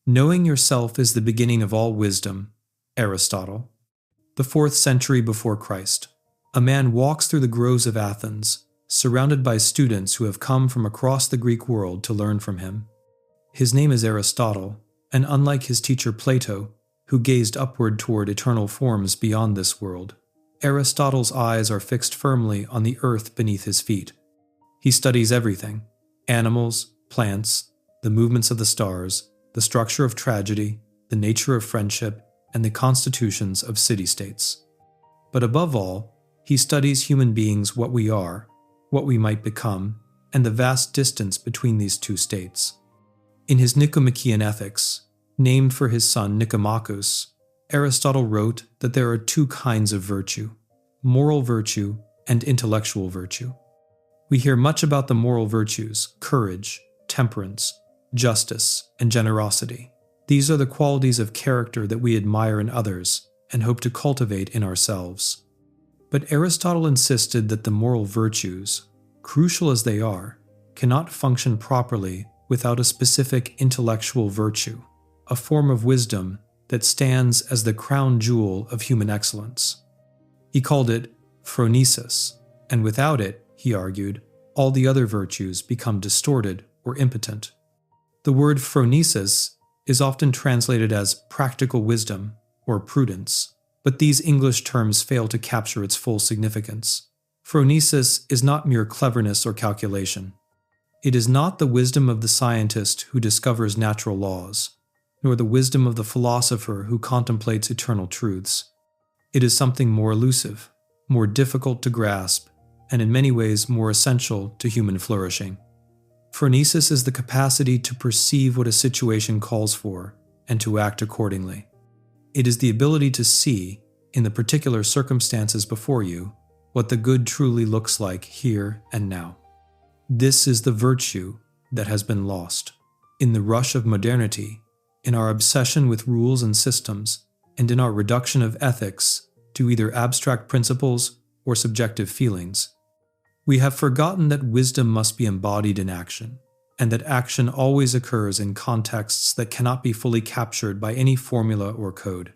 Knowing yourself is the beginning of all wisdom. Aristotle. The 4th century before Christ. A man walks through the groves of Athens, surrounded by students who have come from across the Greek world to learn from him. His name is Aristotle, and unlike his teacher Plato, who gazed upward toward eternal forms beyond this world, Aristotle's eyes are fixed firmly on the earth beneath his feet. He studies everything: animals, plants, the movements of the stars, the structure of tragedy, the nature of friendship, and the constitutions of city-states. But above all, he studies human beings, what we are, what we might become, and the vast distance between these two states. In his Nicomachean Ethics, named for his son Nicomachus, Aristotle wrote that there are 2 kinds of virtue: moral virtue and intellectual virtue. We hear much about the moral virtues: courage, temperance, justice, and generosity. These are the qualities of character that we admire in others and hope to cultivate in ourselves. But Aristotle insisted that the moral virtues, crucial as they are, cannot function properly without a specific intellectual virtue, a form of wisdom that stands as the crown jewel of human excellence. He called it Phronesis, and without it, he argued, all the other virtues become distorted or impotent. The word phronesis is often translated as practical wisdom or prudence, but these English terms fail to capture its full significance. Phronesis is not mere cleverness or calculation. It is not the wisdom of the scientist who discovers natural laws, nor the wisdom of the philosopher who contemplates eternal truths. It is something more elusive, more difficult to grasp, and in many ways more essential to human flourishing. Phronesis is the capacity to perceive what a situation calls for and to act accordingly. It is the ability to see, in the particular circumstances before you, what the good truly looks like here and now. This is the virtue that has been lost. In the rush of modernity, in our obsession with rules and systems, and in our reduction of ethics to either abstract principles or subjective feelings, we have forgotten that wisdom must be embodied in action, and that action always occurs in contexts that cannot be fully captured by any formula or code.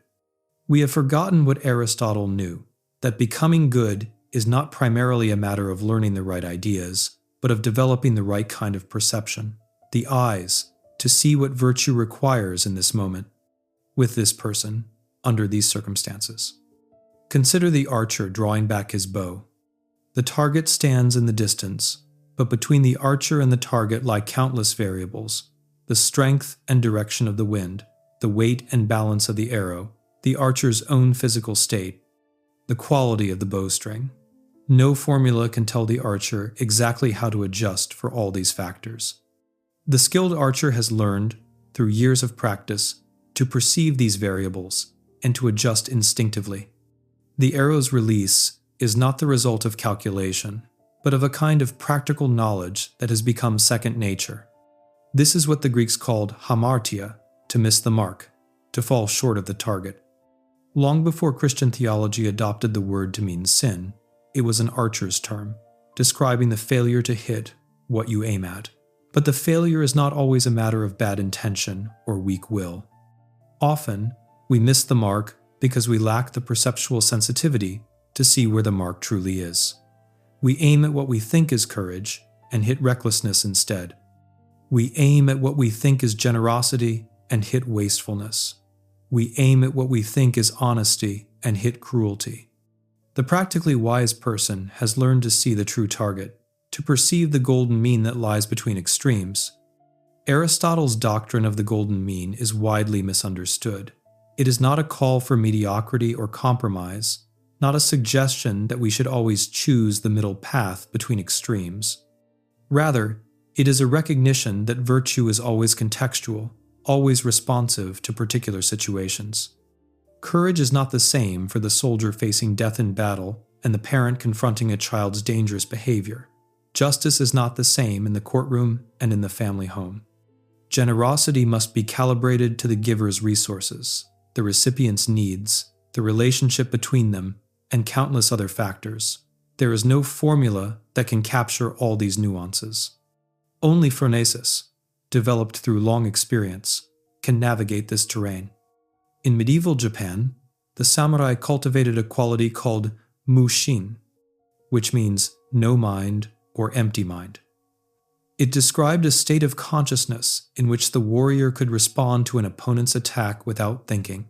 We have forgotten what Aristotle knew, that becoming good is not primarily a matter of learning the right ideas, but of developing the right kind of perception, the eyes, to see what virtue requires in this moment, with this person, under these circumstances. Consider the archer drawing back his bow. The target stands in the distance, but between the archer and the target lie countless variables: the strength and direction of the wind, the weight and balance of the arrow, the archer's own physical state, the quality of the bowstring. No formula can tell the archer exactly how to adjust for all these factors. The skilled archer has learned, through years of practice, to perceive these variables and to adjust instinctively. The arrow's release is not the result of calculation, but of a kind of practical knowledge that has become second nature. This is what the Greeks called hamartia, to miss the mark, to fall short of the target. Long before Christian theology adopted the word to mean sin, it was an archer's term, describing the failure to hit what you aim at. But the failure is not always a matter of bad intention or weak will. Often, we miss the mark because we lack the perceptual sensitivity to see where the mark truly is. We aim at what we think is courage and hit recklessness instead. We aim at what we think is generosity and hit wastefulness. We aim at what we think is honesty and hit cruelty. The practically wise person has learned to see the true target, to perceive the golden mean that lies between extremes. Aristotle's doctrine of the golden mean is widely misunderstood. It is not a call for mediocrity or compromise, not a suggestion that we should always choose the middle path between extremes. Rather, it is a recognition that virtue is always contextual, always responsive to particular situations. Courage is not the same for the soldier facing death in battle and the parent confronting a child's dangerous behavior. Justice is not the same in the courtroom and in the family home. Generosity must be calibrated to the giver's resources, the recipient's needs, the relationship between them, and countless other factors. There is no formula that can capture all these nuances. Only phronesis, developed through long experience, can navigate this terrain. In medieval Japan, the samurai cultivated a quality called mushin, which means no mind or empty mind. It described a state of consciousness in which the warrior could respond to an opponent's attack without thinking,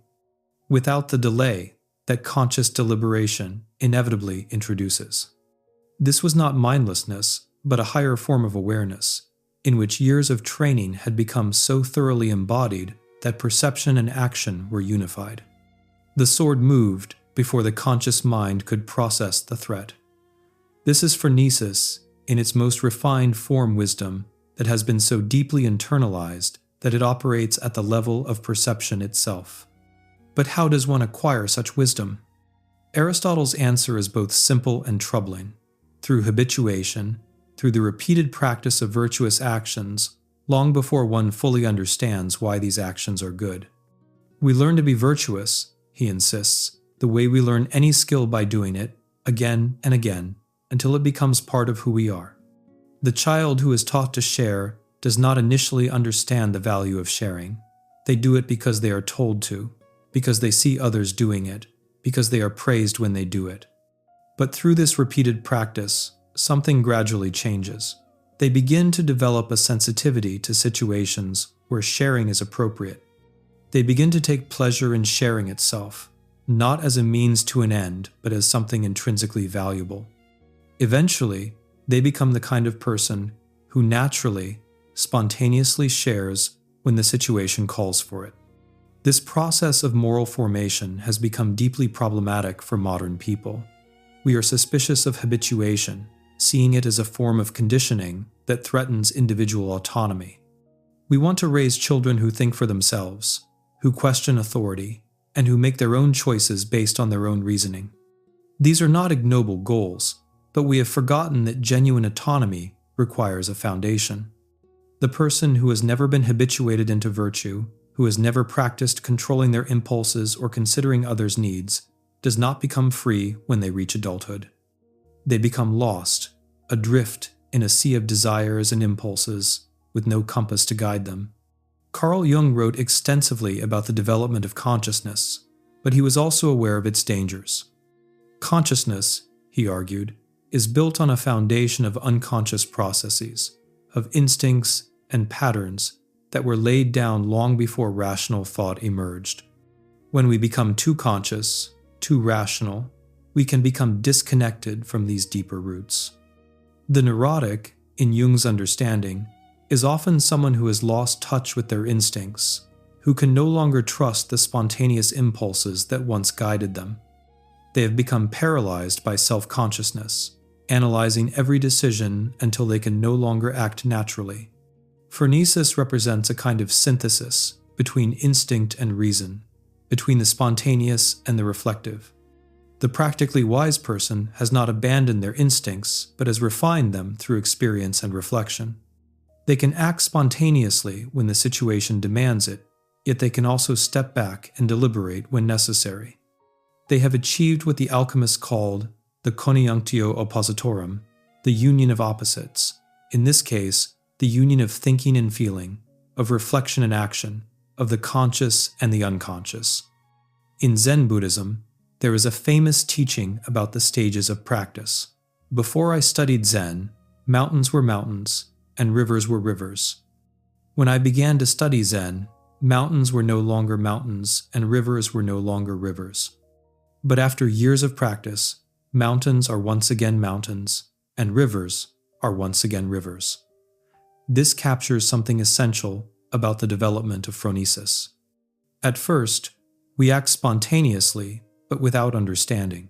without the delay that conscious deliberation inevitably introduces. This was not mindlessness, but a higher form of awareness, in which years of training had become so thoroughly embodied that perception and action were unified. The sword moved before the conscious mind could process the threat. This is phronesis in its most refined form wisdom that has been so deeply internalized that it operates at the level of perception itself. But how does one acquire such wisdom? Aristotle's answer is both simple and troubling. Through habituation, through the repeated practice of virtuous actions, long before one fully understands why these actions are good. We learn to be virtuous, he insists, the way we learn any skill by doing it, again and again, until it becomes part of who we are. The child who is taught to share does not initially understand the value of sharing. They do it because they are told to, because they see others doing it, because they are praised when they do it. But through this repeated practice, something gradually changes. They begin to develop a sensitivity to situations where sharing is appropriate. They begin to take pleasure in sharing itself, not as a means to an end, but as something intrinsically valuable. Eventually, they become the kind of person who naturally, spontaneously shares when the situation calls for it. This process of moral formation has become deeply problematic for modern people. We are suspicious of habituation, seeing it as a form of conditioning that threatens individual autonomy. We want to raise children who think for themselves, who question authority, and who make their own choices based on their own reasoning. These are not ignoble goals, but we have forgotten that genuine autonomy requires a foundation. The person who has never been habituated into virtue, who has never practiced controlling their impulses or considering others' needs, does not become free when they reach adulthood. They become lost, adrift in a sea of desires and impulses, with no compass to guide them. Carl Jung wrote extensively about the development of consciousness, but he was also aware of its dangers. Consciousness, he argued, is built on a foundation of unconscious processes, of instincts and patterns that were laid down long before rational thought emerged. When we become too conscious, too rational, we can become disconnected from these deeper roots. The neurotic, in Jung's understanding, is often someone who has lost touch with their instincts, who can no longer trust the spontaneous impulses that once guided them. They have become paralyzed by self-consciousness, analyzing every decision until they can no longer act naturally. Phronesis represents a kind of synthesis between instinct and reason, between the spontaneous and the reflective. The practically wise person has not abandoned their instincts, but has refined them through experience and reflection. They can act spontaneously when the situation demands it, yet they can also step back and deliberate when necessary. They have achieved what the alchemists called the coniunctio oppositorum, the union of opposites, in this case, the union of thinking and feeling, of reflection and action, of the conscious and the unconscious. In Zen Buddhism, there is a famous teaching about the stages of practice. Before I studied Zen, mountains were mountains, and rivers were rivers. When I began to study Zen, mountains were no longer mountains, and rivers were no longer rivers. But after years of practice, mountains are once again mountains, and rivers are once again rivers. This captures something essential about the development of phronesis. At first, we act spontaneously, but without understanding.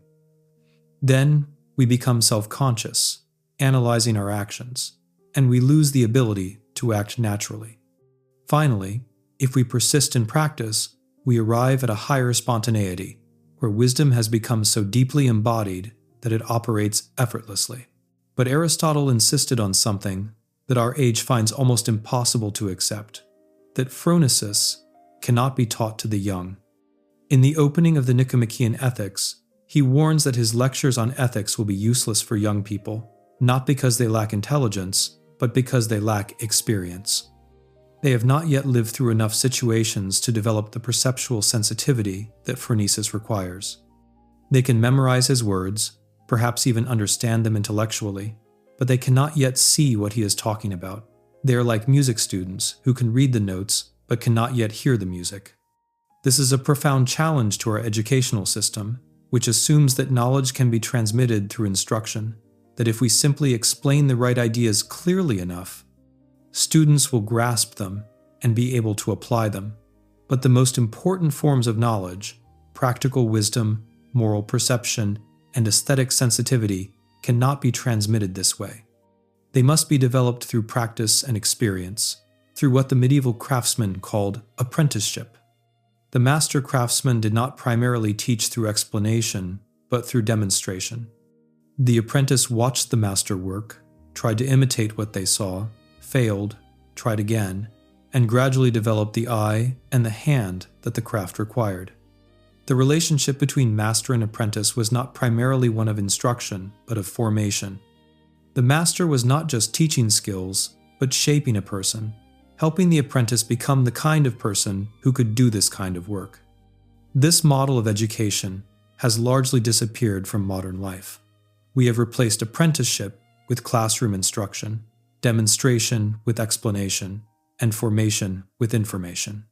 Then, we become self-conscious, analyzing our actions, and we lose the ability to act naturally. Finally, if we persist in practice, we arrive at a higher spontaneity, where wisdom has become so deeply embodied that it operates effortlessly. But Aristotle insisted on something that our age finds almost impossible to accept, that phronesis cannot be taught to the young. In the opening of the Nicomachean Ethics, he warns that his lectures on ethics will be useless for young people, not because they lack intelligence, but because they lack experience. They have not yet lived through enough situations to develop the perceptual sensitivity that Phronesis requires. They can memorize his words, perhaps even understand them intellectually, but they cannot yet see what he is talking about. They are like music students who can read the notes but cannot yet hear the music. This is a profound challenge to our educational system, which assumes that knowledge can be transmitted through instruction, that if we simply explain the right ideas clearly enough, students will grasp them and be able to apply them. But the most important forms of knowledge, practical wisdom, moral perception, and aesthetic sensitivity, cannot be transmitted this way. They must be developed through practice and experience, through what the medieval craftsmen called apprenticeship. The master craftsman did not primarily teach through explanation, but through demonstration. The apprentice watched the master work, tried to imitate what they saw, failed, tried again, and gradually developed the eye and the hand that the craft required. The relationship between master and apprentice was not primarily one of instruction, but of formation. The master was not just teaching skills, but shaping a person, helping the apprentice become the kind of person who could do this kind of work. This model of education has largely disappeared from modern life. We have replaced apprenticeship with classroom instruction, demonstration with explanation, and formation with information.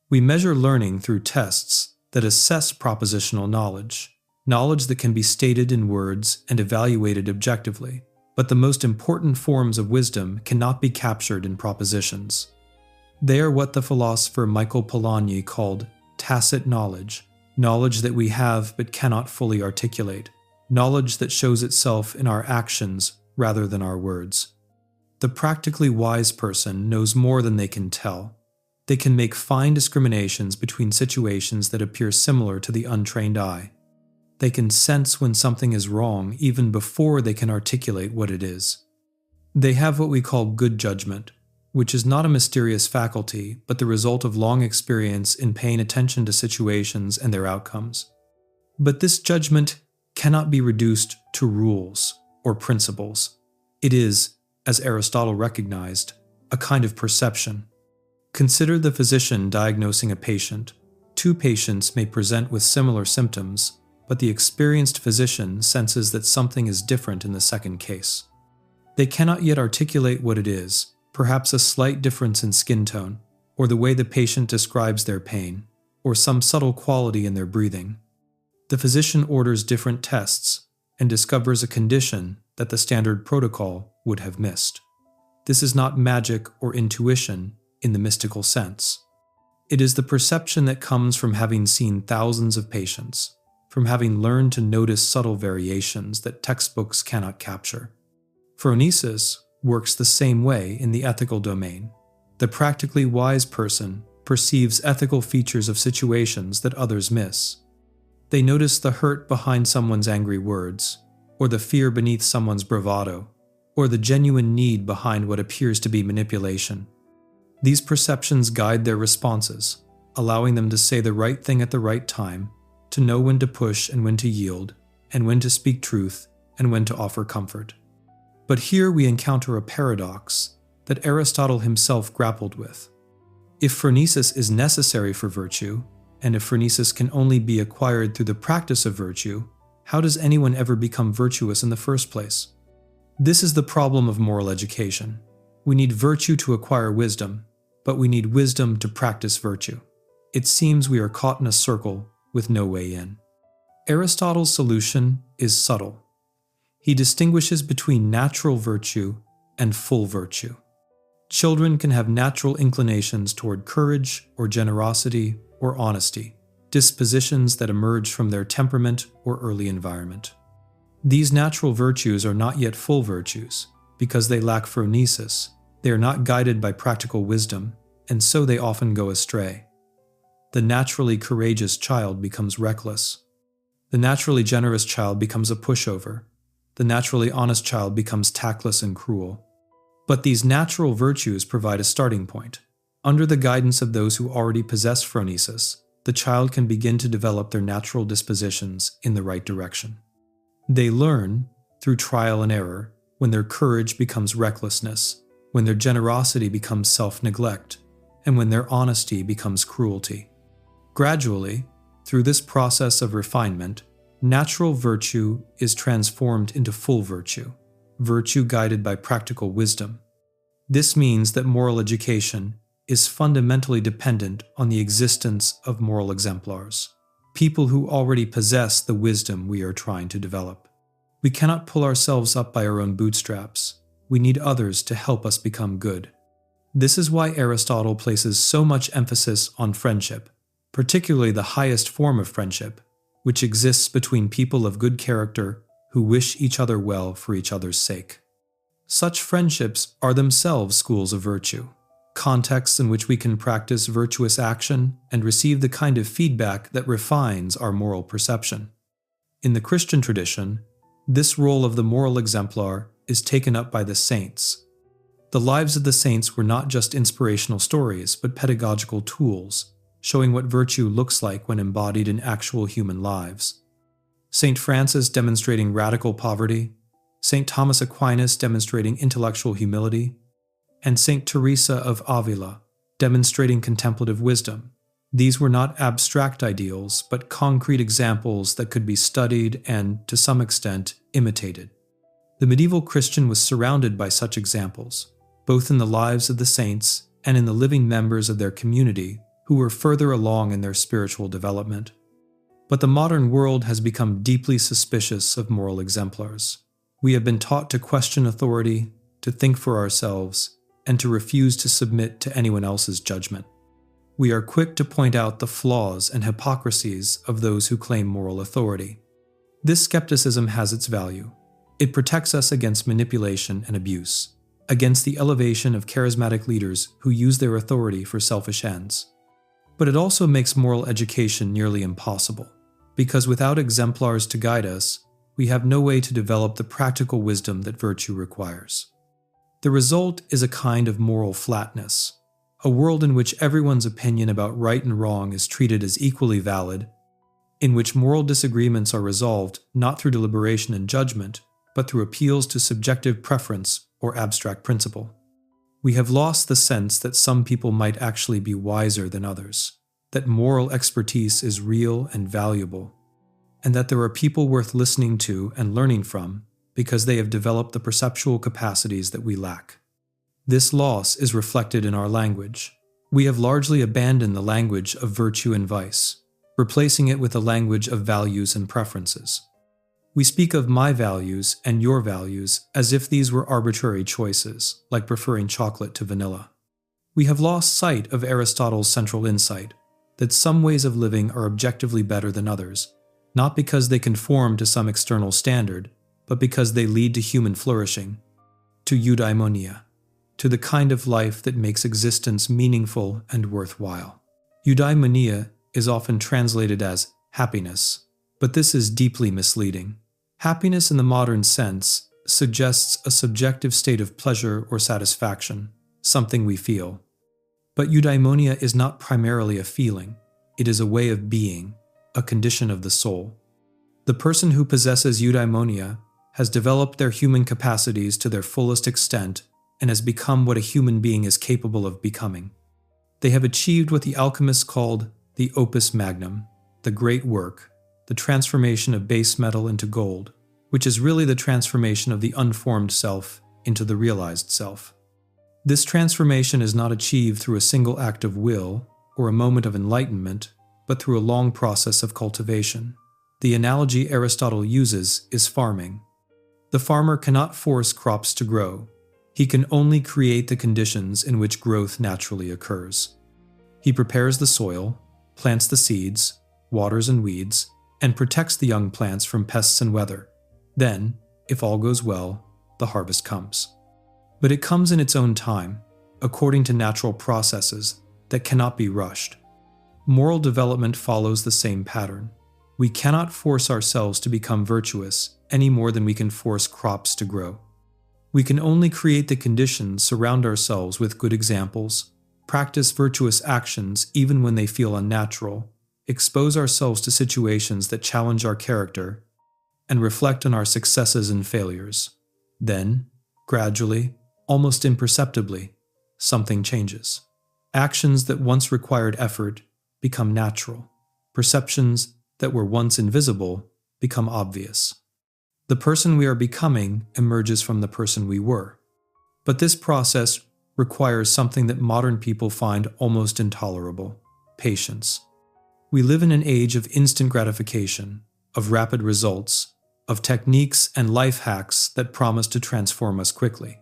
We measure learning through tests that assess propositional knowledge, knowledge that can be stated in words and evaluated objectively, but the most important forms of wisdom cannot be captured in propositions. They are what the philosopher Michael Polanyi called tacit knowledge, knowledge that we have but cannot fully articulate, knowledge that shows itself in our actions rather than our words. The practically wise person knows more than they can tell. They can make fine discriminations between situations that appear similar to the untrained eye. They can sense when something is wrong even before they can articulate what it is. They have what we call good judgment, which is not a mysterious faculty, but the result of long experience in paying attention to situations and their outcomes. But this judgment cannot be reduced to rules or principles. It is, as Aristotle recognized, a kind of perception. Consider the physician diagnosing a patient. Two patients may present with similar symptoms, but the experienced physician senses that something is different in the second case. They cannot yet articulate what it is, perhaps a slight difference in skin tone, or the way the patient describes their pain, or some subtle quality in their breathing. The physician orders different tests and discovers a condition that the standard protocol would have missed. This is not magic or intuition in the mystical sense. It is the perception that comes from having seen thousands of patients, from having learned to notice subtle variations that textbooks cannot capture. Phronesis works the same way in the ethical domain. The practically wise person perceives ethical features of situations that others miss. They notice the hurt behind someone's angry words, or the fear beneath someone's bravado, or the genuine need behind what appears to be manipulation. These perceptions guide their responses, allowing them to say the right thing at the right time, to know when to push and when to yield, and when to speak truth and when to offer comfort. But here we encounter a paradox that Aristotle himself grappled with. If phronesis is necessary for virtue, and if phronesis can only be acquired through the practice of virtue, how does anyone ever become virtuous in the first place? This is the problem of moral education. We need virtue to acquire wisdom, but we need wisdom to practice virtue. It seems we are caught in a circle with no way in. Aristotle's solution is subtle. He distinguishes between natural virtue and full virtue. Children can have natural inclinations toward courage or generosity or honesty, dispositions that emerge from their temperament or early environment. These natural virtues are not yet full virtues because they lack phronesis. They are not guided by practical wisdom, and so they often go astray. The naturally courageous child becomes reckless. The naturally generous child becomes a pushover. The naturally honest child becomes tactless and cruel. But these natural virtues provide a starting point. Under the guidance of those who already possess phronesis, the child can begin to develop their natural dispositions in the right direction. They learn, through trial and error, when their courage becomes recklessness, when their generosity becomes self-neglect, and when their honesty becomes cruelty. Gradually, through this process of refinement, natural virtue is transformed into full virtue, virtue guided by practical wisdom. This means that moral education is fundamentally dependent on the existence of moral exemplars, people who already possess the wisdom we are trying to develop. We cannot pull ourselves up by our own bootstraps. We need others to help us become good. This is why Aristotle places so much emphasis on friendship, particularly the highest form of friendship, which exists between people of good character who wish each other well for each other's sake. Such friendships are themselves schools of virtue, contexts in which we can practice virtuous action and receive the kind of feedback that refines our moral perception. In the Christian tradition, this role of the moral exemplar is taken up by the saints. The lives of the saints were not just inspirational stories, but pedagogical tools, showing what virtue looks like when embodied in actual human lives. St. Francis demonstrating radical poverty, St. Thomas Aquinas demonstrating intellectual humility, and St. Teresa of Avila demonstrating contemplative wisdom. These were not abstract ideals, but concrete examples that could be studied and, to some extent, imitated. The medieval Christian was surrounded by such examples, both in the lives of the saints and in the living members of their community who were further along in their spiritual development. But the modern world has become deeply suspicious of moral exemplars. We have been taught to question authority, to think for ourselves, and to refuse to submit to anyone else's judgment. We are quick to point out the flaws and hypocrisies of those who claim moral authority. This skepticism has its value. It protects us against manipulation and abuse, against the elevation of charismatic leaders who use their authority for selfish ends. But it also makes moral education nearly impossible, because without exemplars to guide us, we have no way to develop the practical wisdom that virtue requires. The result is a kind of moral flatness, a world in which everyone's opinion about right and wrong is treated as equally valid, in which moral disagreements are resolved not through deliberation and judgment, but through appeals to subjective preference or abstract principle. We have lost the sense that some people might actually be wiser than others, that moral expertise is real and valuable, and that there are people worth listening to and learning from because they have developed the perceptual capacities that we lack. This loss is reflected in our language. We have largely abandoned the language of virtue and vice, replacing it with a language of values and preferences. We speak of my values and your values as if these were arbitrary choices, like preferring chocolate to vanilla. We have lost sight of Aristotle's central insight, that some ways of living are objectively better than others, not because they conform to some external standard, but because they lead to human flourishing, to eudaimonia, to the kind of life that makes existence meaningful and worthwhile. Eudaimonia is often translated as happiness, but this is deeply misleading. Happiness in the modern sense suggests a subjective state of pleasure or satisfaction, something we feel. But eudaimonia is not primarily a feeling, it is a way of being, a condition of the soul. The person who possesses eudaimonia has developed their human capacities to their fullest extent and has become what a human being is capable of becoming. They have achieved what the alchemists called the opus magnum, the great work, the transformation of base metal into gold, which is really the transformation of the unformed self into the realized self. This transformation is not achieved through a single act of will or a moment of enlightenment, but through a long process of cultivation. The analogy Aristotle uses is farming. The farmer cannot force crops to grow. He can only create the conditions in which growth naturally occurs. He prepares the soil, plants the seeds, waters and weeds, and protects the young plants from pests and weather. Then, if all goes well, the harvest comes. But it comes in its own time, according to natural processes that cannot be rushed. Moral development follows the same pattern. We cannot force ourselves to become virtuous any more than we can force crops to grow. We can only create the conditions, surround ourselves with good examples, practice virtuous actions even when they feel unnatural, expose ourselves to situations that challenge our character, and reflect on our successes and failures. Then, gradually, almost imperceptibly, something changes. Actions that once required effort become natural. Perceptions that were once invisible become obvious. The person we are becoming emerges from the person we were. But this process requires something that modern people find almost intolerable: patience. We live in an age of instant gratification, of rapid results, of techniques and life hacks that promise to transform us quickly.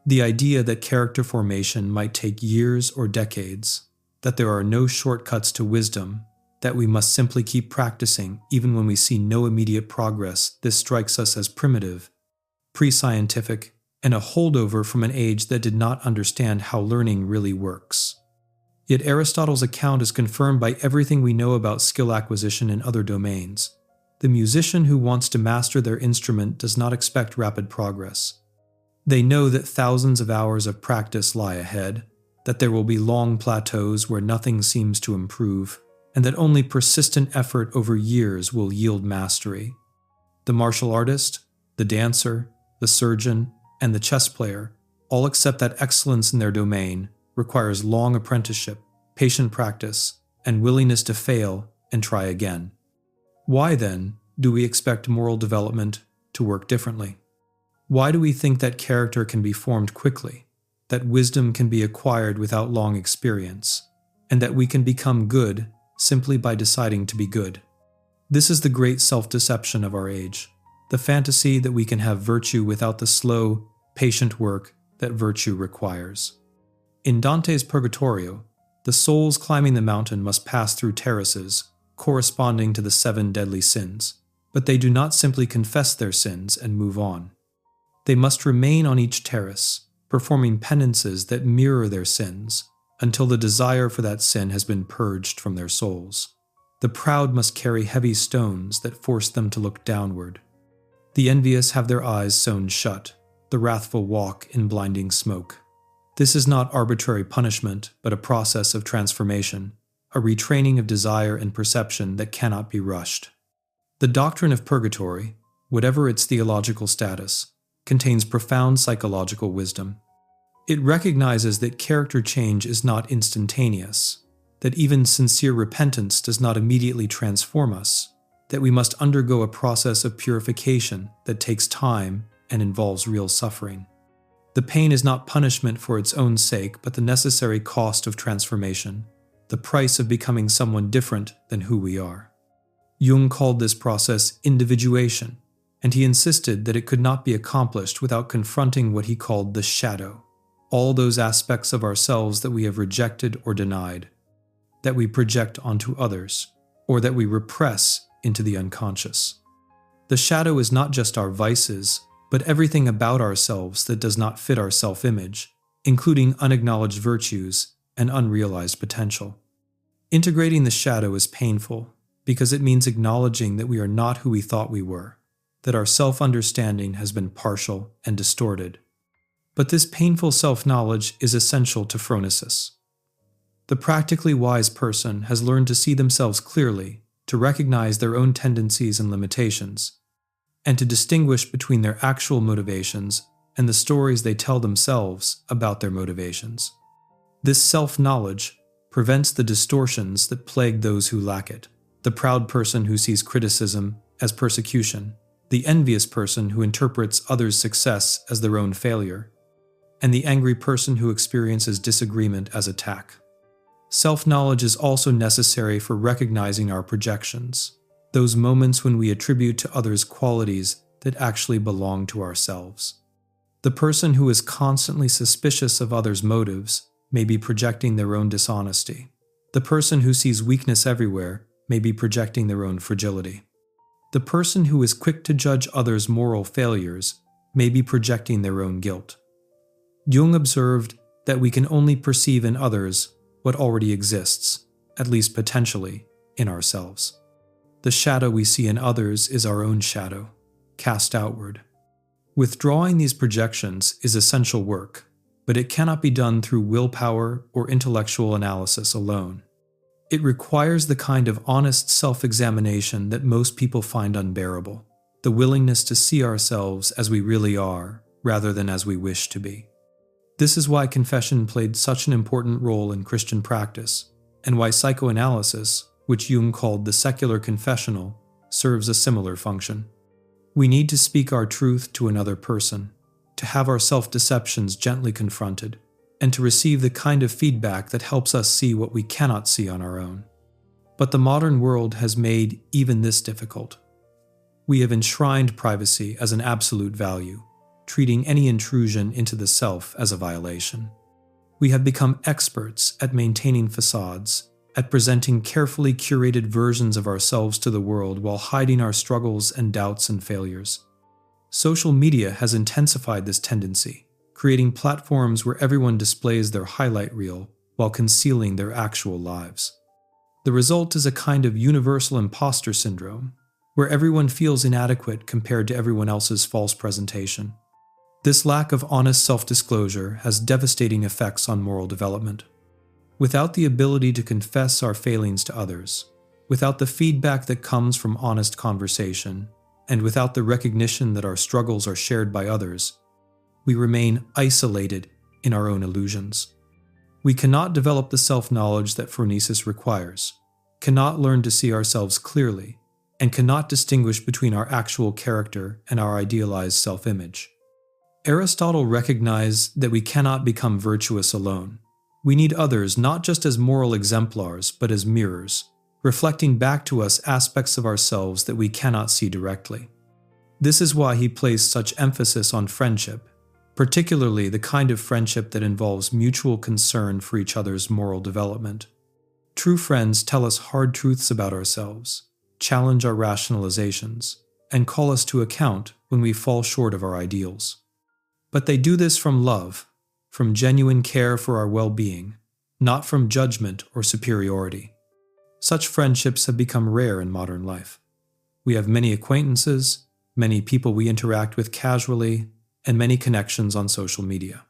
The idea that character formation might take years or decades, that there are no shortcuts to wisdom, that we must simply keep practicing even when we see no immediate progress, this strikes us as primitive, pre-scientific, and a holdover from an age that did not understand how learning really works. Yet Aristotle's account is confirmed by everything we know about skill acquisition in other domains. The musician who wants to master their instrument does not expect rapid progress. They know that thousands of hours of practice lie ahead, that there will be long plateaus where nothing seems to improve, and that only persistent effort over years will yield mastery. The martial artist, the dancer, the surgeon, and the chess player all accept that excellence in their domain requires long apprenticeship, patient practice, and willingness to fail and try again. Why, then, do we expect moral development to work differently? Why do we think that character can be formed quickly, that wisdom can be acquired without long experience, and that we can become good simply by deciding to be good? This is the great self-deception of our age, the fantasy that we can have virtue without the slow, patient work that virtue requires. In Dante's Purgatorio, the souls climbing the mountain must pass through terraces corresponding to the 7 deadly sins, but they do not simply confess their sins and move on. They must remain on each terrace, performing penances that mirror their sins, until the desire for that sin has been purged from their souls. The proud must carry heavy stones that force them to look downward. The envious have their eyes sewn shut, the wrathful walk in blinding smoke. This is not arbitrary punishment, but a process of transformation, a retraining of desire and perception that cannot be rushed. The doctrine of purgatory, whatever its theological status, contains profound psychological wisdom. It recognizes that character change is not instantaneous, that even sincere repentance does not immediately transform us, that we must undergo a process of purification that takes time and involves real suffering. The pain is not punishment for its own sake, but the necessary cost of transformation, the price of becoming someone different than who we are. Jung called this process individuation, and he insisted that it could not be accomplished without confronting what he called the shadow, all those aspects of ourselves that we have rejected or denied, that we project onto others, or that we repress into the unconscious. The shadow is not just our vices, but everything about ourselves that does not fit our self-image, including unacknowledged virtues and unrealized potential. Integrating the shadow is painful because it means acknowledging that we are not who we thought we were, that our self-understanding has been partial and distorted. But this painful self-knowledge is essential to phronesis. The practically wise person has learned to see themselves clearly, to recognize their own tendencies and limitations, and to distinguish between their actual motivations and the stories they tell themselves about their motivations. This self-knowledge prevents the distortions that plague those who lack it: the proud person who sees criticism as persecution, the envious person who interprets others' success as their own failure, and the angry person who experiences disagreement as attack. Self-knowledge is also necessary for recognizing our projections, those moments when we attribute to others qualities that actually belong to ourselves. The person who is constantly suspicious of others' motives may be projecting their own dishonesty. The person who sees weakness everywhere may be projecting their own fragility. The person who is quick to judge others' moral failures may be projecting their own guilt. Jung observed that we can only perceive in others what already exists, at least potentially, in ourselves. The shadow we see in others is our own shadow, cast outward. Withdrawing these projections is essential work, but it cannot be done through willpower or intellectual analysis alone. It requires the kind of honest self-examination that most people find unbearable, the willingness to see ourselves as we really are, rather than as we wish to be. This is why confession played such an important role in Christian practice, and why psychoanalysis, which Jung called the secular confessional, serves a similar function. We need to speak our truth to another person, to have our self-deceptions gently confronted, and to receive the kind of feedback that helps us see what we cannot see on our own. But the modern world has made even this difficult. We have enshrined privacy as an absolute value, treating any intrusion into the self as a violation. We have become experts at maintaining facades, at presenting carefully curated versions of ourselves to the world while hiding our struggles and doubts and failures. Social media has intensified this tendency, creating platforms where everyone displays their highlight reel while concealing their actual lives. The result is a kind of universal imposter syndrome, where everyone feels inadequate compared to everyone else's false presentation. This lack of honest self-disclosure has devastating effects on moral development. Without the ability to confess our failings to others, without the feedback that comes from honest conversation, and without the recognition that our struggles are shared by others, we remain isolated in our own illusions. We cannot develop the self-knowledge that Phronesis requires, cannot learn to see ourselves clearly, and cannot distinguish between our actual character and our idealized self-image. Aristotle recognized that we cannot become virtuous alone. We need others not just as moral exemplars, but as mirrors, reflecting back to us aspects of ourselves that we cannot see directly. This is why he placed such emphasis on friendship, particularly the kind of friendship that involves mutual concern for each other's moral development. True friends tell us hard truths about ourselves, challenge our rationalizations, and call us to account when we fall short of our ideals. But they do this from love, from genuine care for our well-being, not from judgment or superiority. Such friendships have become rare in modern life. We have many acquaintances, many people we interact with casually, and many connections on social media.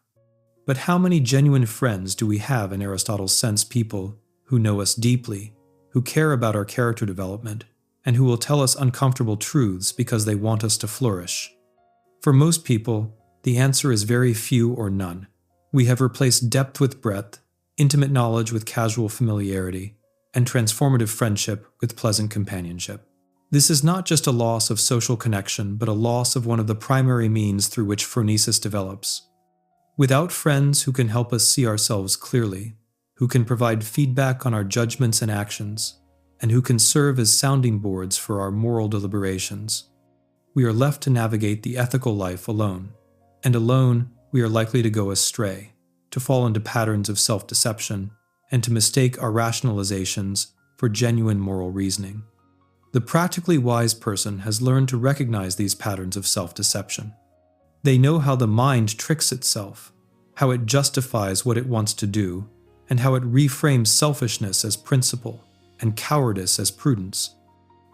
But how many genuine friends do we have in Aristotle's sense, people who know us deeply, who care about our character development, and who will tell us uncomfortable truths because they want us to flourish? For most people, the answer is very few or none. We have replaced depth with breadth, intimate knowledge with casual familiarity, and transformative friendship with pleasant companionship. This is not just a loss of social connection, but a loss of one of the primary means through which Phronesis develops. Without friends who can help us see ourselves clearly, who can provide feedback on our judgments and actions, and who can serve as sounding boards for our moral deliberations, we are left to navigate the ethical life alone. And alone, we are likely to go astray, to fall into patterns of self-deception, and to mistake our rationalizations for genuine moral reasoning. The practically wise person has learned to recognize these patterns of self-deception. They know how the mind tricks itself, how it justifies what it wants to do, and how it reframes selfishness as principle and cowardice as prudence.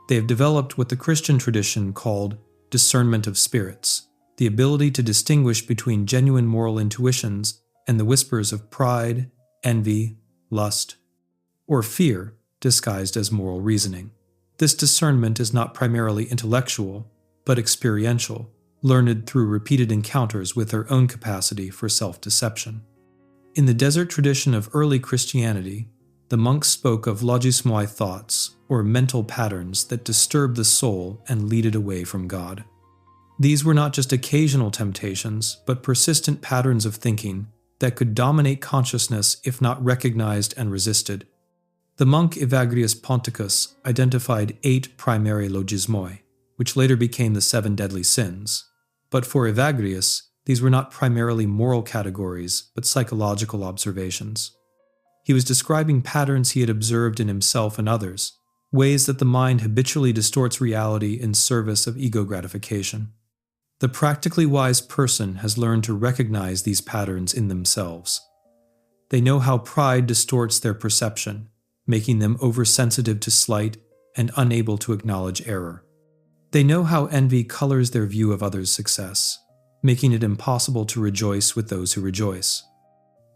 They have developed what the Christian tradition called discernment of spirits, the ability to distinguish between genuine moral intuitions and the whispers of pride, envy, lust, or fear disguised as moral reasoning. This discernment is not primarily intellectual, but experiential, learned through repeated encounters with their own capacity for self-deception. In the desert tradition of early Christianity, the monks spoke of logismoi thoughts, or mental patterns that disturb the soul and lead it away from God. These were not just occasional temptations, but persistent patterns of thinking that could dominate consciousness if not recognized and resisted. The monk Evagrius Ponticus identified 8 primary logismoi, which later became the 7 deadly sins. But for Evagrius, these were not primarily moral categories, but psychological observations. He was describing patterns he had observed in himself and others, ways that the mind habitually distorts reality in service of ego gratification. The practically wise person has learned to recognize these patterns in themselves. They know how pride distorts their perception, making them oversensitive to slight and unable to acknowledge error. They know how envy colors their view of others' success, making it impossible to rejoice with those who rejoice.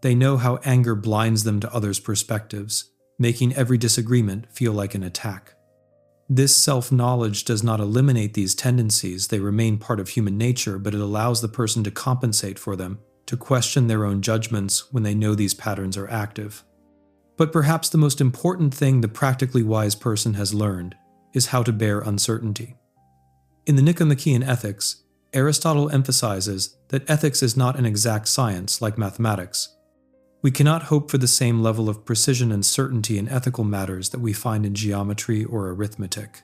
They know how anger blinds them to others' perspectives, making every disagreement feel like an attack. This self-knowledge does not eliminate these tendencies, they remain part of human nature, but it allows the person to compensate for them to question their own judgments when they know these patterns are active. But perhaps the most important thing the practically wise person has learned is how to bear uncertainty. In the Nicomachean Ethics, Aristotle emphasizes that ethics is not an exact science like mathematics. We cannot hope for the same level of precision and certainty in ethical matters that we find in geometry or arithmetic.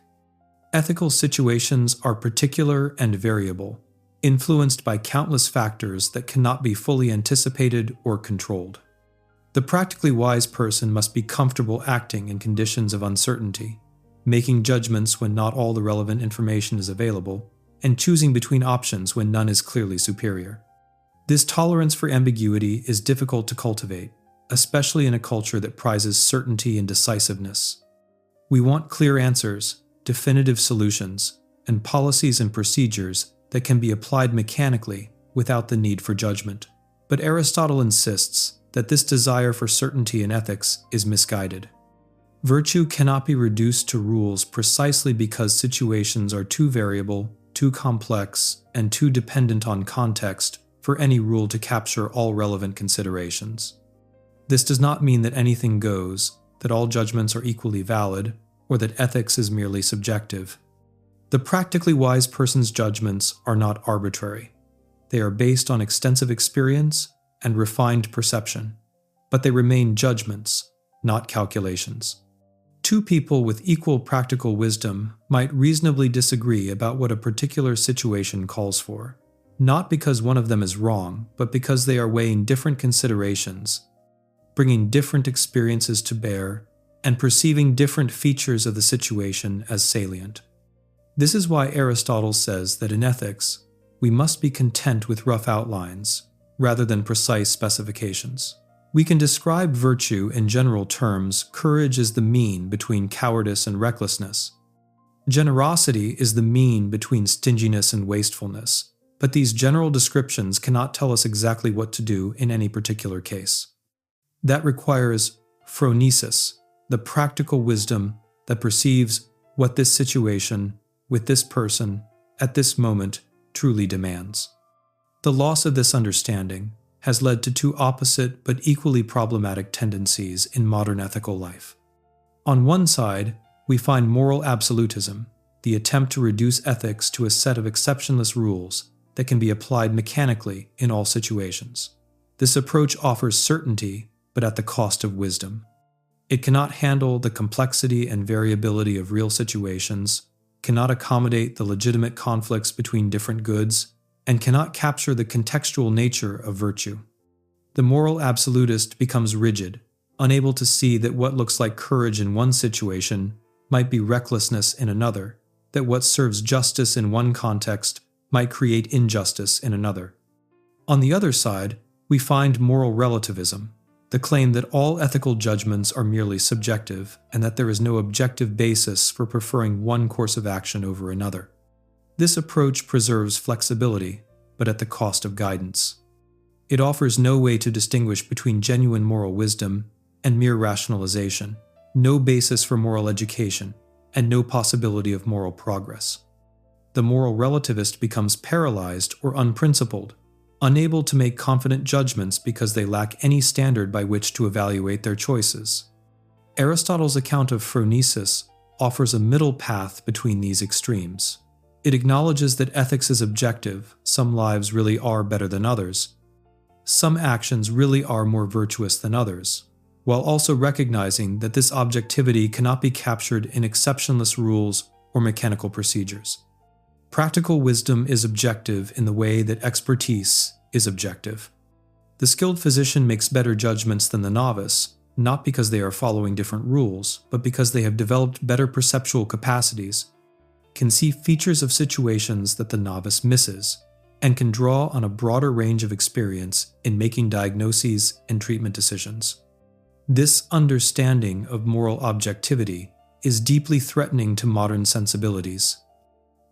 Ethical situations are particular and variable, influenced by countless factors that cannot be fully anticipated or controlled. The practically wise person must be comfortable acting in conditions of uncertainty, making judgments when not all the relevant information is available, and choosing between options when none is clearly superior. This tolerance for ambiguity is difficult to cultivate, especially in a culture that prizes certainty and decisiveness. We want clear answers, definitive solutions, and policies and procedures that can be applied mechanically without the need for judgment. But Aristotle insists that this desire for certainty in ethics is misguided. Virtue cannot be reduced to rules precisely because situations are too variable, too complex, and too dependent on context for any rule to capture all relevant considerations. This does not mean that anything goes, that all judgments are equally valid, or that ethics is merely subjective. The practically wise person's judgments are not arbitrary. They are based on extensive experience and refined perception, but they remain judgments, not calculations. Two people with equal practical wisdom might reasonably disagree about what a particular situation calls for, not because one of them is wrong, but because they are weighing different considerations, bringing different experiences to bear, and perceiving different features of the situation as salient. This is why Aristotle says that in ethics, we must be content with rough outlines, rather than precise specifications. We can describe virtue in general terms. Courage is the mean between cowardice and recklessness. Generosity is the mean between stinginess and wastefulness, but these general descriptions cannot tell us exactly what to do in any particular case. That requires phronesis, the practical wisdom that perceives what this situation, with this person, at this moment, truly demands. The loss of this understanding has led to two opposite but equally problematic tendencies in modern ethical life. On one side, we find moral absolutism, the attempt to reduce ethics to a set of exceptionless rules that can be applied mechanically in all situations. This approach offers certainty, but at the cost of wisdom. It cannot handle the complexity and variability of real situations, cannot accommodate the legitimate conflicts between different goods, and cannot capture the contextual nature of virtue. The moral absolutist becomes rigid, unable to see that what looks like courage in one situation might be recklessness in another, that what serves justice in one context might create injustice in another. On the other side, we find moral relativism, the claim that all ethical judgments are merely subjective and that there is no objective basis for preferring one course of action over another. This approach preserves flexibility, but at the cost of guidance. It offers no way to distinguish between genuine moral wisdom and mere rationalization, no basis for moral education, and no possibility of moral progress. The moral relativist becomes paralyzed or unprincipled, unable to make confident judgments because they lack any standard by which to evaluate their choices. Aristotle's account of phronesis offers a middle path between these extremes. It acknowledges that ethics is objective, some lives really are better than others, some actions really are more virtuous than others, while also recognizing that this objectivity cannot be captured in exceptionless rules or mechanical procedures. Practical wisdom is objective in the way that expertise is objective. The skilled physician makes better judgments than the novice, not because they are following different rules, but because they have developed better perceptual capacities, can see features of situations that the novice misses, and can draw on a broader range of experience in making diagnoses and treatment decisions. This understanding of moral objectivity is deeply threatening to modern sensibilities.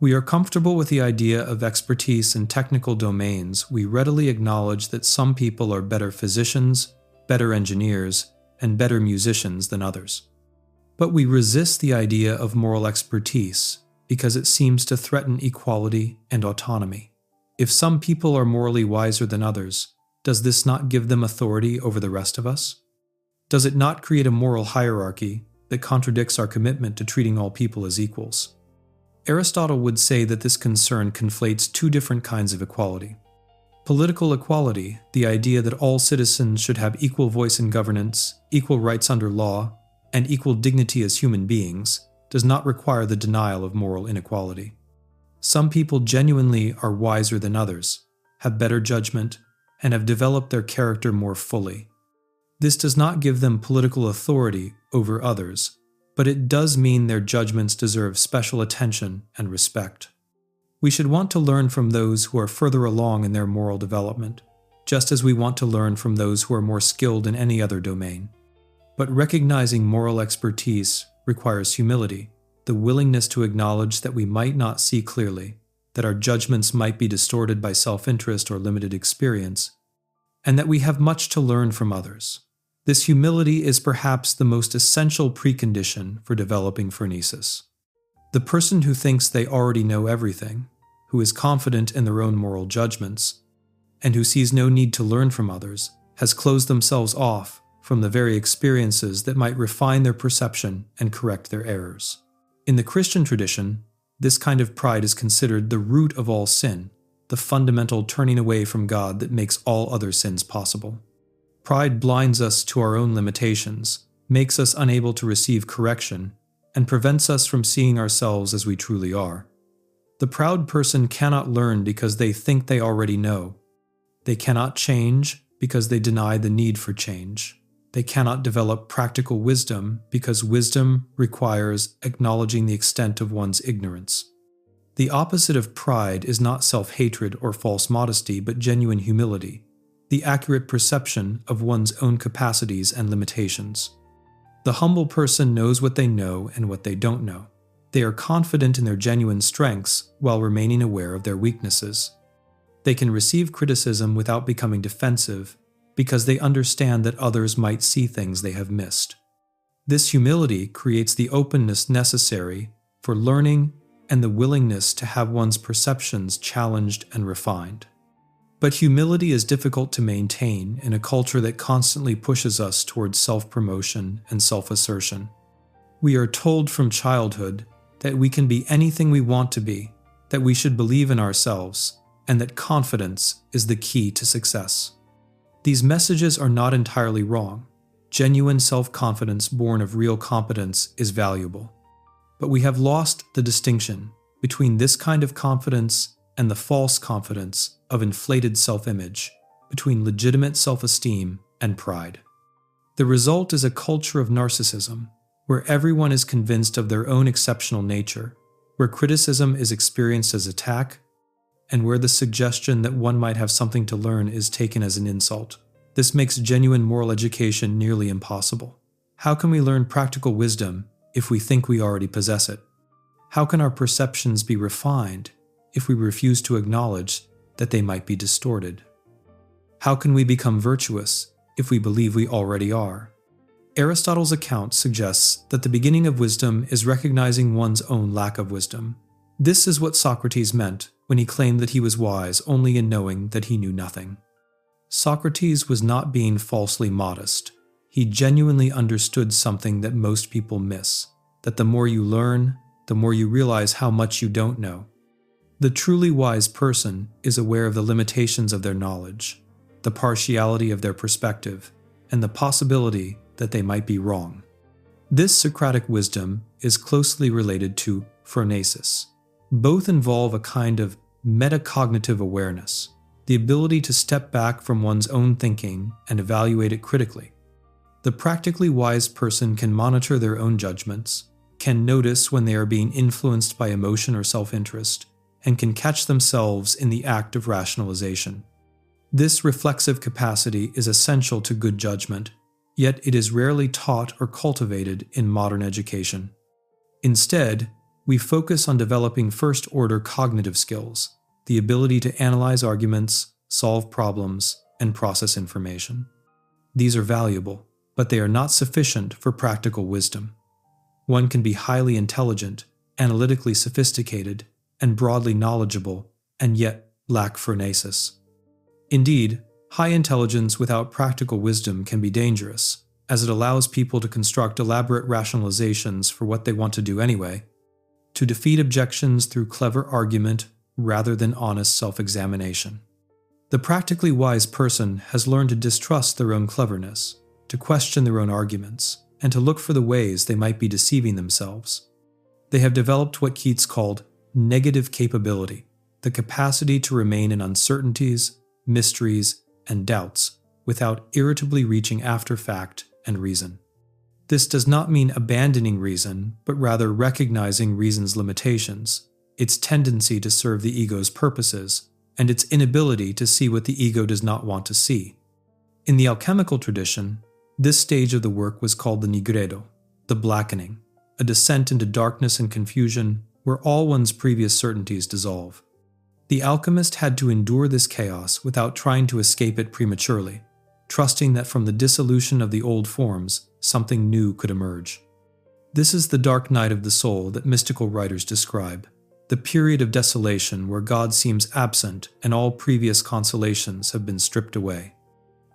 We are comfortable with the idea of expertise in technical domains. We readily acknowledge that some people are better physicians, better engineers, and better musicians than others. But we resist the idea of moral expertise because it seems to threaten equality and autonomy. If some people are morally wiser than others, does this not give them authority over the rest of us? Does it not create a moral hierarchy that contradicts our commitment to treating all people as equals? Aristotle would say that this concern conflates two different kinds of equality. Political equality, the idea that all citizens should have equal voice in governance, equal rights under law, and equal dignity as human beings, does not require the denial of moral inequality. Some people genuinely are wiser than others, have better judgment, and have developed their character more fully. This does not give them political authority over others, but it does mean their judgments deserve special attention and respect. We should want to learn from those who are further along in their moral development, just as we want to learn from those who are more skilled in any other domain. But recognizing moral expertise requires humility, the willingness to acknowledge that we might not see clearly, that our judgments might be distorted by self-interest or limited experience, and that we have much to learn from others. This humility is perhaps the most essential precondition for developing phronesis. The person who thinks they already know everything, who is confident in their own moral judgments, and who sees no need to learn from others, has closed themselves off from the very experiences that might refine their perception and correct their errors. In the Christian tradition, this kind of pride is considered the root of all sin, the fundamental turning away from God that makes all other sins possible. Pride blinds us to our own limitations, makes us unable to receive correction, and prevents us from seeing ourselves as we truly are. The proud person cannot learn because they think they already know. They cannot change because they deny the need for change. They cannot develop practical wisdom because wisdom requires acknowledging the extent of one's ignorance. The opposite of pride is not self-hatred or false modesty, but genuine humility, the accurate perception of one's own capacities and limitations. The humble person knows what they know and what they don't know. They are confident in their genuine strengths while remaining aware of their weaknesses. They can receive criticism without becoming defensive because they understand that others might see things they have missed. This humility creates the openness necessary for learning and the willingness to have one's perceptions challenged and refined. But humility is difficult to maintain in a culture that constantly pushes us towards self-promotion and self-assertion. We are told from childhood that we can be anything we want to be, that we should believe in ourselves, and that confidence is the key to success. These messages are not entirely wrong. Genuine self-confidence born of real competence is valuable. But we have lost the distinction between this kind of confidence and the false confidence of inflated self-image, between legitimate self-esteem and pride. The result is a culture of narcissism, where everyone is convinced of their own exceptional nature, where criticism is experienced as attack, and where the suggestion that one might have something to learn is taken as an insult. This makes genuine moral education nearly impossible. How can we learn practical wisdom if we think we already possess it? How can our perceptions be refined if we refuse to acknowledge that they might be distorted? How can we become virtuous if we believe we already are? Aristotle's account suggests that the beginning of wisdom is recognizing one's own lack of wisdom. This is what Socrates meant when he claimed that he was wise only in knowing that he knew nothing. Socrates was not being falsely modest. He genuinely understood something that most people miss, that the more you learn, the more you realize how much you don't know. The truly wise person is aware of the limitations of their knowledge, the partiality of their perspective, and the possibility that they might be wrong. This Socratic wisdom is closely related to Phronesis. Both involve a kind of metacognitive awareness, the ability to step back from one's own thinking and evaluate it critically. The practically wise person can monitor their own judgments, can notice when they are being influenced by emotion or self-interest, and can catch themselves in the act of rationalization. This reflexive capacity is essential to good judgment, yet it is rarely taught or cultivated in modern education. Instead, we focus on developing first-order cognitive skills, the ability to analyze arguments, solve problems, and process information. These are valuable, but they are not sufficient for practical wisdom. One can be highly intelligent, analytically sophisticated, and broadly knowledgeable, and yet lack phronesis. Indeed, High intelligence without practical wisdom can be dangerous, as it allows people to construct elaborate rationalizations for what they want to do anyway, to defeat objections through clever argument rather than honest self-examination. The practically wise person has learned to distrust their own cleverness, to question their own arguments, and to look for the ways they might be deceiving themselves. They have developed what Keats called negative capability, the capacity to remain in uncertainties, mysteries, and doubts without irritably reaching after fact and reason. This does not mean abandoning reason, but rather recognizing reason's limitations, its tendency to serve the ego's purposes, and its inability to see what the ego does not want to see. In the alchemical tradition, this stage of the work was called the nigredo, the blackening, a descent into darkness and confusion where all one's previous certainties dissolve. The alchemist had to endure this chaos without trying to escape it prematurely, trusting that from the dissolution of the old forms, something new could emerge. This is the dark night of the soul that mystical writers describe, the period of desolation where God seems absent and all previous consolations have been stripped away.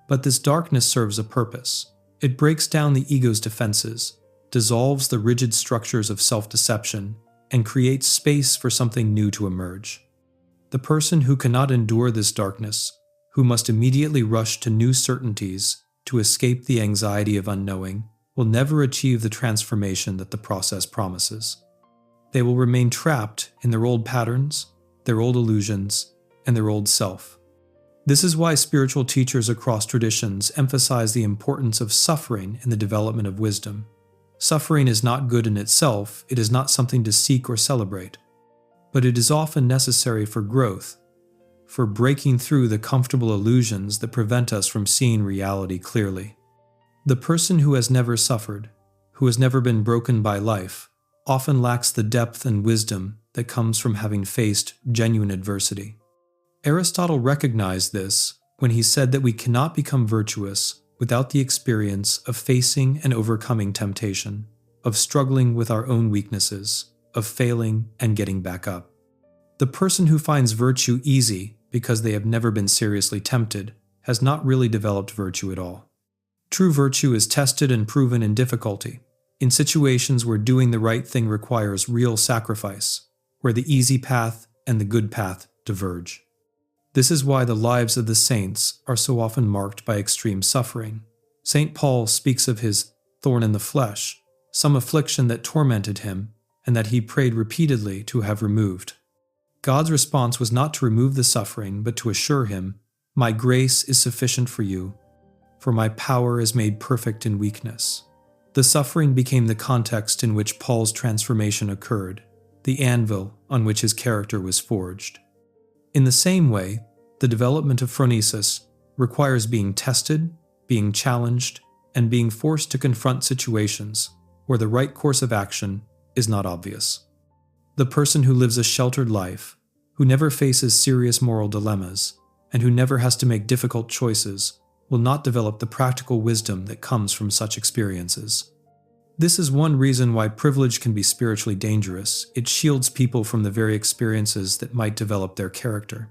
But this darkness serves a purpose. It breaks down the ego's defenses, dissolves the rigid structures of self-deception, and creates space for something new to emerge. The person who cannot endure this darkness, who must immediately rush to new certainties to escape the anxiety of unknowing, will never achieve the transformation that the process promises. They will remain trapped in their old patterns, their old illusions, and their old self. This is why spiritual teachers across traditions emphasize the importance of suffering in the development of wisdom. Suffering is not good in itself, it is not something to seek or celebrate. But it is often necessary for growth, for breaking through the comfortable illusions that prevent us from seeing reality clearly. The person who has never suffered, who has never been broken by life, often lacks the depth and wisdom that comes from having faced genuine adversity. Aristotle recognized this when he said that we cannot become virtuous without the experience of facing and overcoming temptation, of struggling with our own weaknesses, of failing and getting back up. The person who finds virtue easy because they have never been seriously tempted has not really developed virtue at all. True virtue is tested and proven in difficulty, in situations where doing the right thing requires real sacrifice, where the easy path and the good path diverge. This is why the lives of the saints are so often marked by extreme suffering. St. Paul speaks of his thorn in the flesh, some affliction that tormented him and that he prayed repeatedly to have removed. God's response was not to remove the suffering, but to assure him, "My grace is sufficient for you, for my power is made perfect in weakness." The suffering became the context in which Paul's transformation occurred, the anvil on which his character was forged. In the same way, the development of phronesis requires being tested, being challenged, and being forced to confront situations where the right course of action is not obvious. The person who lives a sheltered life, who never faces serious moral dilemmas, and who never has to make difficult choices, will not develop the practical wisdom that comes from such experiences. This is one reason why privilege can be spiritually dangerous. It shields people from the very experiences that might develop their character.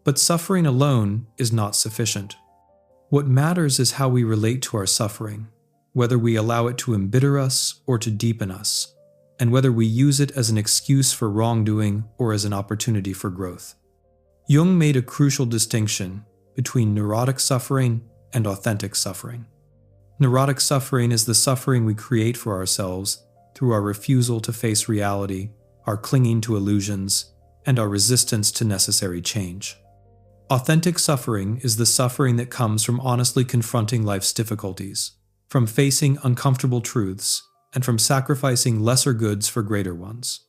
But suffering alone is not sufficient. What matters is how we relate to our suffering, whether we allow it to embitter us or to deepen us, and whether we use it as an excuse for wrongdoing or as an opportunity for growth. Jung made a crucial distinction between neurotic suffering and authentic suffering. Neurotic suffering is the suffering we create for ourselves through our refusal to face reality, our clinging to illusions, and our resistance to necessary change. Authentic suffering is the suffering that comes from honestly confronting life's difficulties, from facing uncomfortable truths, and from sacrificing lesser goods for greater ones.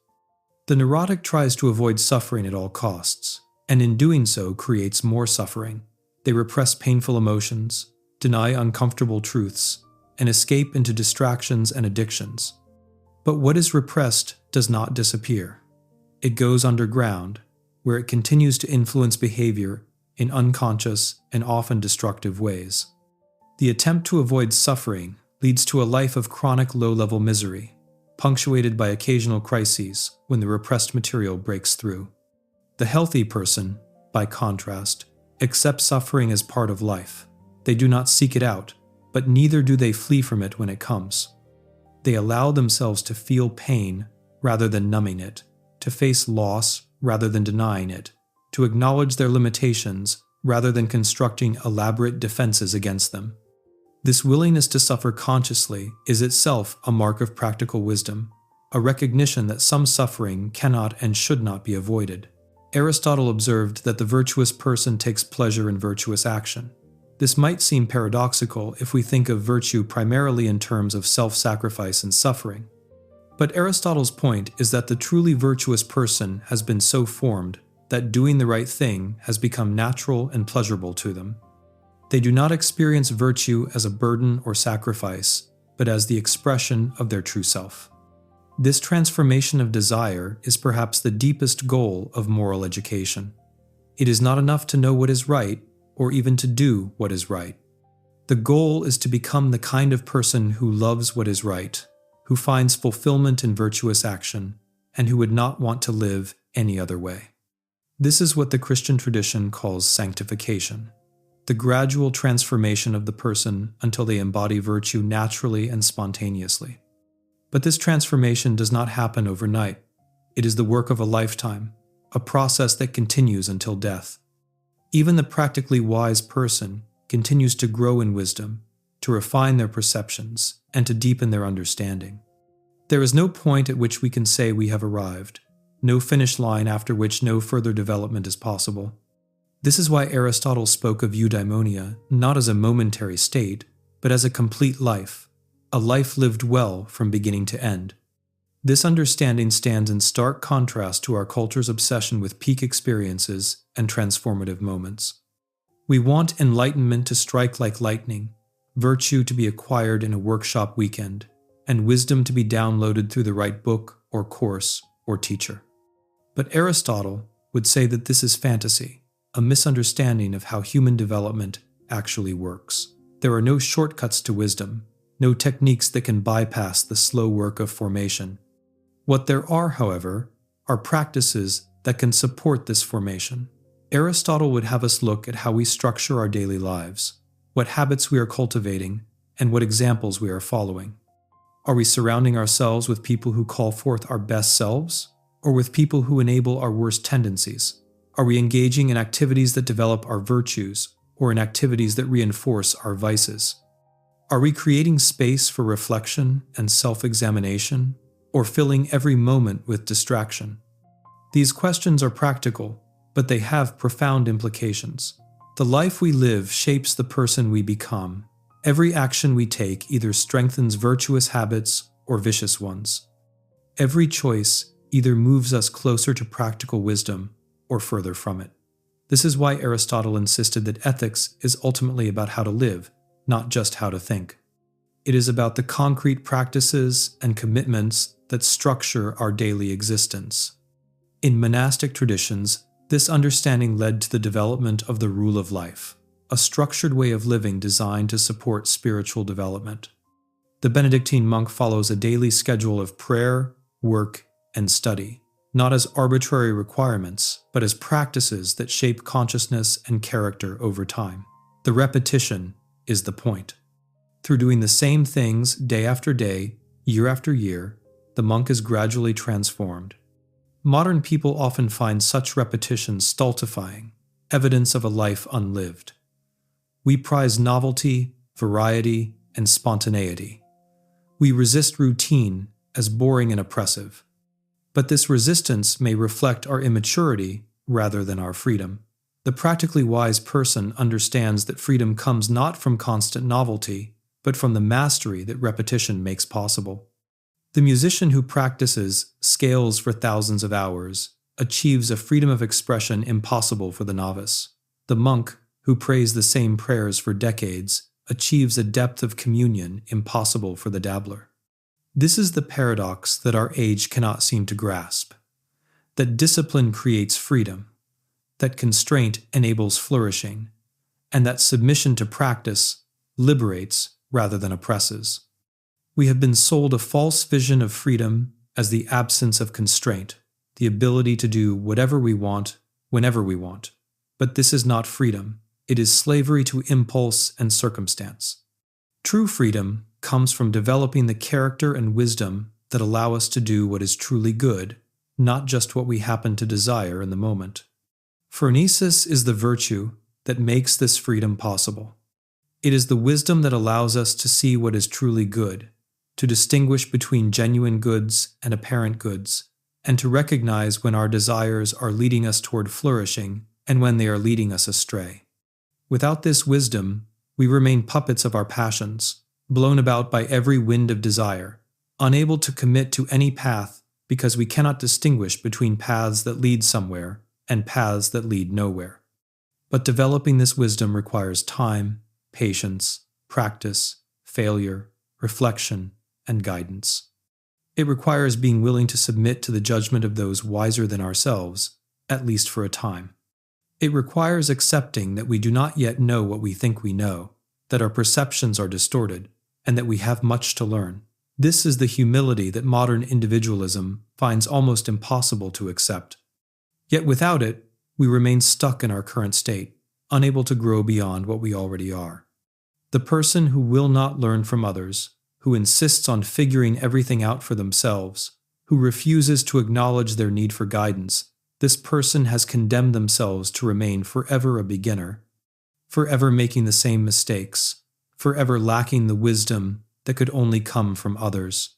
The neurotic tries to avoid suffering at all costs, and in doing so creates more suffering. They repress painful emotions, deny uncomfortable truths, and escape into distractions and addictions. But what is repressed does not disappear. It goes underground, where it continues to influence behavior in unconscious and often destructive ways. The attempt to avoid suffering leads to a life of chronic low-level misery, punctuated by occasional crises when the repressed material breaks through. The healthy person, by contrast, accept suffering as part of life. They do not seek it out, but neither do they flee from it when it comes. They allow themselves to feel pain rather than numbing it, to face loss rather than denying it, to acknowledge their limitations rather than constructing elaborate defenses against them. This willingness to suffer consciously is itself a mark of practical wisdom, a recognition that some suffering cannot and should not be avoided. Aristotle observed that the virtuous person takes pleasure in virtuous action. This might seem paradoxical if we think of virtue primarily in terms of self-sacrifice and suffering. But Aristotle's point is that the truly virtuous person has been so formed that doing the right thing has become natural and pleasurable to them. They do not experience virtue as a burden or sacrifice, but as the expression of their true self. This transformation of desire is perhaps the deepest goal of moral education. It is not enough to know what is right, or even to do what is right. The goal is to become the kind of person who loves what is right, who finds fulfillment in virtuous action, and who would not want to live any other way. This is what the Christian tradition calls sanctification, the gradual transformation of the person until they embody virtue naturally and spontaneously. But this transformation does not happen overnight. It is the work of a lifetime, a process that continues until death. Even the practically wise person continues to grow in wisdom, to refine their perceptions, and to deepen their understanding. There is no point at which we can say we have arrived, no finish line after which no further development is possible. This is why Aristotle spoke of eudaimonia not as a momentary state, but as a complete life, a life lived well from beginning to end. This understanding stands in stark contrast to our culture's obsession with peak experiences and transformative moments. We want enlightenment to strike like lightning, virtue to be acquired in a workshop weekend, and wisdom to be downloaded through the right book or course or teacher. But Aristotle would say that this is fantasy, a misunderstanding of how human development actually works. There are no shortcuts to wisdom, no techniques that can bypass the slow work of formation. What there are, however, are practices that can support this formation. Aristotle would have us look at how we structure our daily lives, what habits we are cultivating, and what examples we are following. Are we surrounding ourselves with people who call forth our best selves, or with people who enable our worst tendencies? Are we engaging in activities that develop our virtues, or in activities that reinforce our vices? Are we creating space for reflection and self-examination, or filling every moment with distraction? These questions are practical, but they have profound implications. The life we live shapes the person we become. Every action we take either strengthens virtuous habits or vicious ones. Every choice either moves us closer to practical wisdom or further from it. This is why Aristotle insisted that ethics is ultimately about how to live, not just how to think. It is about the concrete practices and commitments that structure our daily existence. In monastic traditions, this understanding led to the development of the rule of life, a structured way of living designed to support spiritual development. The Benedictine monk follows a daily schedule of prayer, work, and study, not as arbitrary requirements, but as practices that shape consciousness and character over time. The repetition is the point. Through doing the same things day after day, year after year, the monk is gradually transformed. Modern people often find such repetition stultifying, evidence of a life unlived. We prize novelty, variety, and spontaneity. We resist routine as boring and oppressive. But this resistance may reflect our immaturity rather than our freedom. The practically wise person understands that freedom comes not from constant novelty, but from the mastery that repetition makes possible. The musician who practices scales for thousands of hours achieves a freedom of expression impossible for the novice. The monk who prays the same prayers for decades achieves a depth of communion impossible for the dabbler. This is the paradox that our age cannot seem to grasp, that discipline creates freedom, that constraint enables flourishing, and that submission to practice liberates rather than oppresses. We have been sold a false vision of freedom as the absence of constraint, the ability to do whatever we want, whenever we want. But this is not freedom. It is slavery to impulse and circumstance. True freedom comes from developing the character and wisdom that allow us to do what is truly good, not just what we happen to desire in the moment. Phronesis is the virtue that makes this freedom possible. It is the wisdom that allows us to see what is truly good, to distinguish between genuine goods and apparent goods, and to recognize when our desires are leading us toward flourishing and when they are leading us astray. Without this wisdom, we remain puppets of our passions, blown about by every wind of desire, unable to commit to any path because we cannot distinguish between paths that lead somewhere and paths that lead nowhere. But developing this wisdom requires time, patience, practice, failure, reflection, and guidance. It requires being willing to submit to the judgment of those wiser than ourselves, at least for a time. It requires accepting that we do not yet know what we think we know, that our perceptions are distorted, and that we have much to learn. This is the humility that modern individualism finds almost impossible to accept. Yet without it, we remain stuck in our current state, unable to grow beyond what we already are. The person who will not learn from others, who insists on figuring everything out for themselves, who refuses to acknowledge their need for guidance, this person has condemned themselves to remain forever a beginner, forever making the same mistakes, forever lacking the wisdom that could only come from others.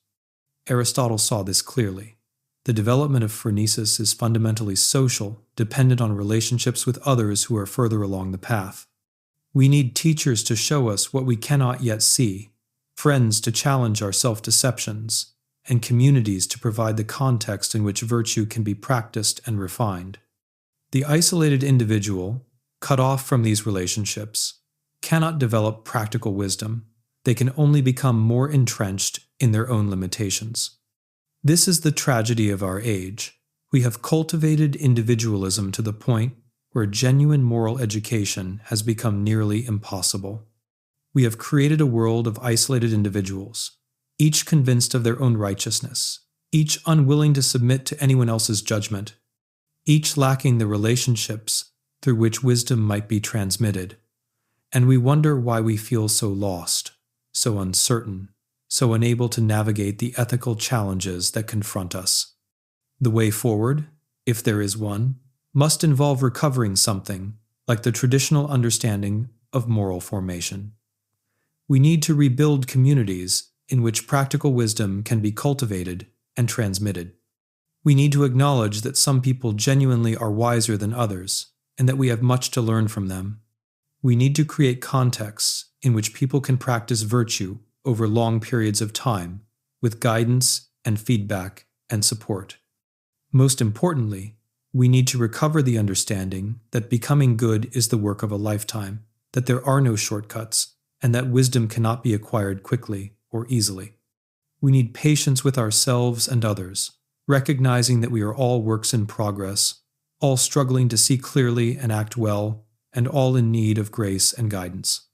Aristotle saw this clearly. The development of phronesis is fundamentally social, dependent on relationships with others who are further along the path. We need teachers to show us what we cannot yet see, friends to challenge our self-deceptions, and communities to provide the context in which virtue can be practiced and refined. The isolated individual, cut off from these relationships, cannot develop practical wisdom. They can only become more entrenched in their own limitations. This is the tragedy of our age. We have cultivated individualism to the point where genuine moral education has become nearly impossible. We have created a world of isolated individuals, each convinced of their own righteousness, each unwilling to submit to anyone else's judgment, each lacking the relationships through which wisdom might be transmitted. And we wonder why we feel so lost, so uncertain, so unable to navigate the ethical challenges that confront us. The way forward, if there is one, must involve recovering something like the traditional understanding of moral formation. We need to rebuild communities in which practical wisdom can be cultivated and transmitted. We need to acknowledge that some people genuinely are wiser than others, and that we have much to learn from them. We need to create contexts in which people can practice virtue over long periods of time, with guidance and feedback and support. Most importantly, we need to recover the understanding that becoming good is the work of a lifetime, that there are no shortcuts, and that wisdom cannot be acquired quickly or easily. We need patience with ourselves and others, recognizing that we are all works in progress, all struggling to see clearly and act well, and all in need of grace and guidance.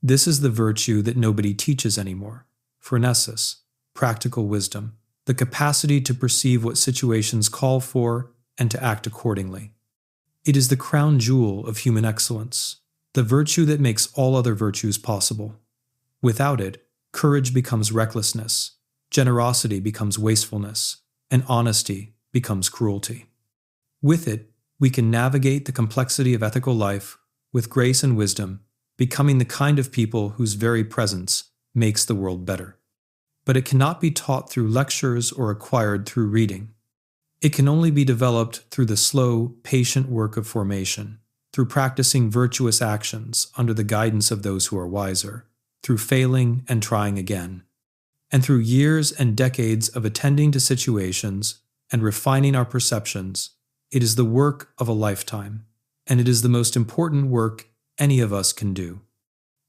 This is the virtue that nobody teaches anymore: phronesis, practical wisdom, the capacity to perceive what situations call for and to act accordingly. It is the crown jewel of human excellence, the virtue that makes all other virtues possible. Without it, courage becomes recklessness, generosity becomes wastefulness, and honesty becomes cruelty. With it, we can navigate the complexity of ethical life with grace and wisdom, becoming the kind of people whose very presence makes the world better. But it cannot be taught through lectures or acquired through reading. It can only be developed through the slow, patient work of formation, through practicing virtuous actions under the guidance of those who are wiser, through failing and trying again, and through years and decades of attending to situations and refining our perceptions. It is the work of a lifetime, and it is the most important work any of us can do.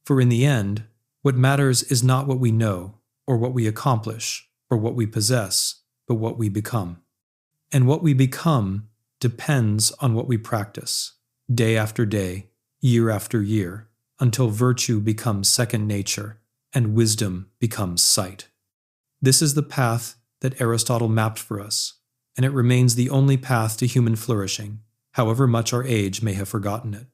For in the end, what matters is not what we know, or what we accomplish, or what we possess, but what we become. And what we become depends on what we practice, day after day, year after year, until virtue becomes second nature and wisdom becomes sight. This is the path that Aristotle mapped for us, and it remains the only path to human flourishing, however much our age may have forgotten it.